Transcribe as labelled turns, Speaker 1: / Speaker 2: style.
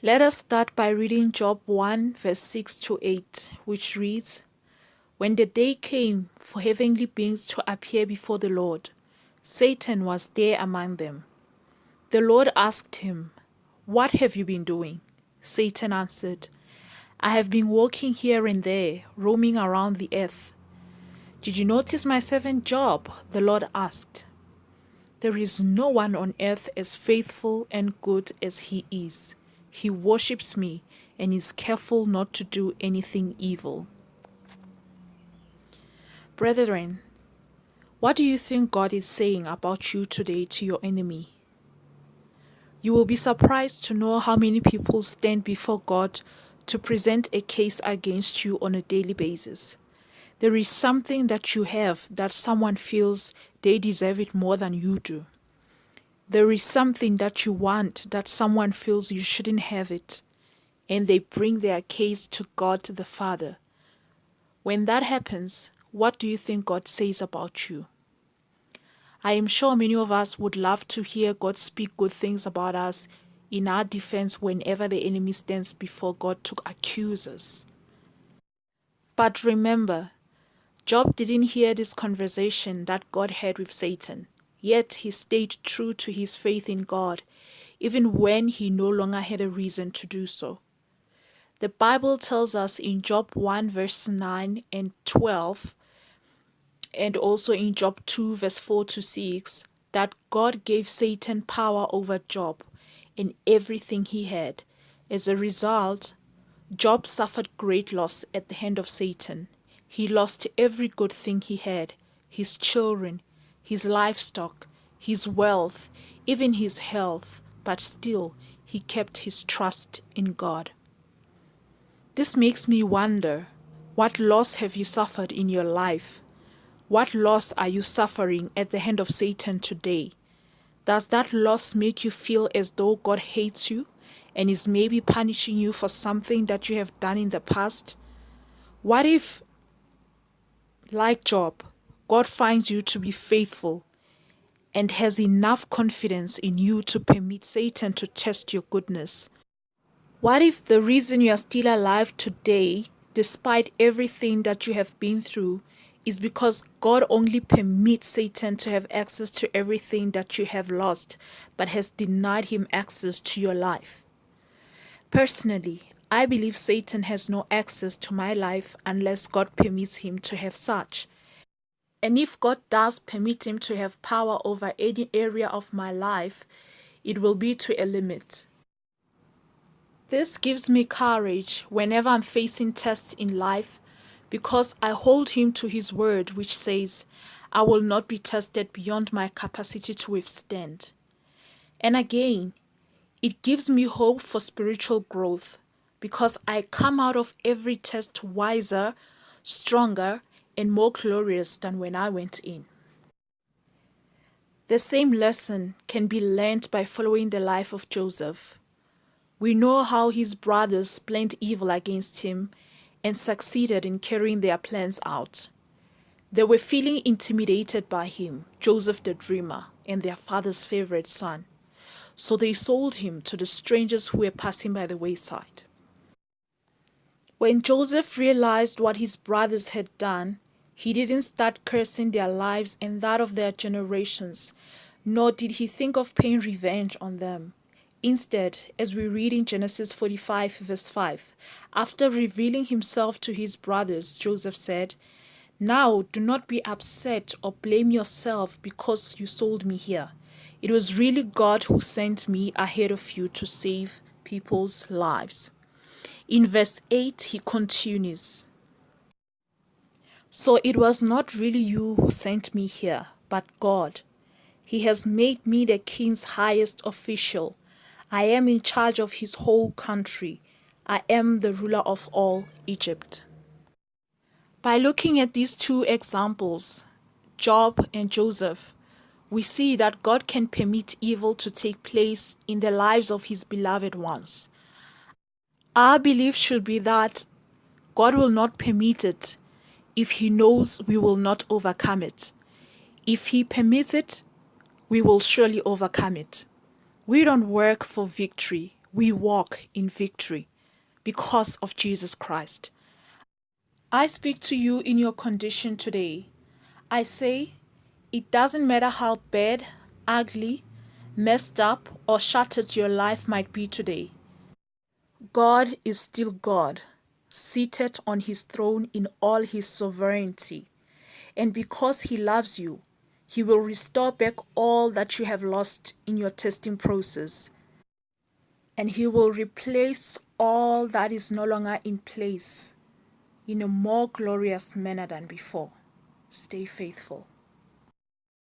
Speaker 1: Let us start by reading Job 1, verse 6 to 8, which reads, When the day came for heavenly beings to appear before the Lord, Satan was there among them. The Lord asked him, What have you been doing? Satan answered, I have been walking here and there, roaming around the earth. Did you notice my servant Job? The Lord asked. There is no one on earth as faithful and good as he is. He worships me and is careful not to do anything evil. Brethren, what do you think God is saying about you today to your enemy? You will be surprised to know how many people stand before God to present a case against you on a daily basis. There is something that you have that someone feels they deserve it more than you do. There is something that you want that someone feels you shouldn't have it, and they bring their case to God the Father. When that happens, what do you think God says about you? I am sure many of us would love to hear God speak good things about us in our defense whenever the enemy stands before God to accuse us. But remember, Job didn't hear this conversation that God had with Satan, yet he stayed true to his faith in God, even when he no longer had a reason to do so. The Bible tells us in Job 1 verse 9 and 12, and also in Job 2 verse 4 to 6, that God gave Satan power over Job and everything he had. As a result, Job suffered great loss at the hand of Satan. He lost every good thing he had, his children, his livestock, his wealth, even his health, but still he kept his trust in God. This makes me wonder, what loss have you suffered in your life? What loss are you suffering at the hand of Satan today? Does that loss make you feel as though God hates you and is maybe punishing you for something that you have done in the past? What if, like Job, God finds you to be faithful and has enough confidence in you to permit Satan to test your goodness? What if the reason you are still alive today, despite everything that you have been through, is because God only permits Satan to have access to everything that you have lost, but has denied him access to your life? Personally, I believe Satan has no access to my life unless God permits him to have such. And if God does permit him to have power over any area of my life, it will be to a limit. This gives me courage whenever I'm facing tests in life, because I hold him to his word, which says, I will not be tested beyond my capacity to withstand. And again, it gives me hope for spiritual growth, because I come out of every test wiser, stronger, and more glorious than when I went in. The same lesson can be learned by following the life of Joseph. We know how his brothers planned evil against him and succeeded in carrying their plans out. They were feeling intimidated by him, Joseph the dreamer, and their father's favorite son. So they sold him to the strangers who were passing by the wayside. When Joseph realized what his brothers had done, he didn't start cursing their lives and that of their generations, nor did he think of paying revenge on them. Instead, as we read in Genesis 45 verse 5, after revealing himself to his brothers, Joseph said, Now do not be upset or blame yourself because you sold me here. It was really God who sent me ahead of you to save people's lives. In verse 8, he continues, So it was not really you who sent me here, but God. He has made me the king's highest official. I am in charge of his whole country. I am the ruler of all Egypt. By looking at these two examples, Job and Joseph, we see that God can permit evil to take place in the lives of his beloved ones. Our belief should be that God will not permit it if he knows we will not overcome it. If he permits it, we will surely overcome it. We don't work for victory. we walk in victory because of Jesus Christ. I speak to you in your condition today. I say, it doesn't matter how bad, ugly, messed up, or shattered your life might be today. God is still God, seated on his throne in all his sovereignty. And because he loves you, he will restore back all that you have lost in your testing process. And he will replace all that is no longer in place in a more glorious manner than before. Stay faithful.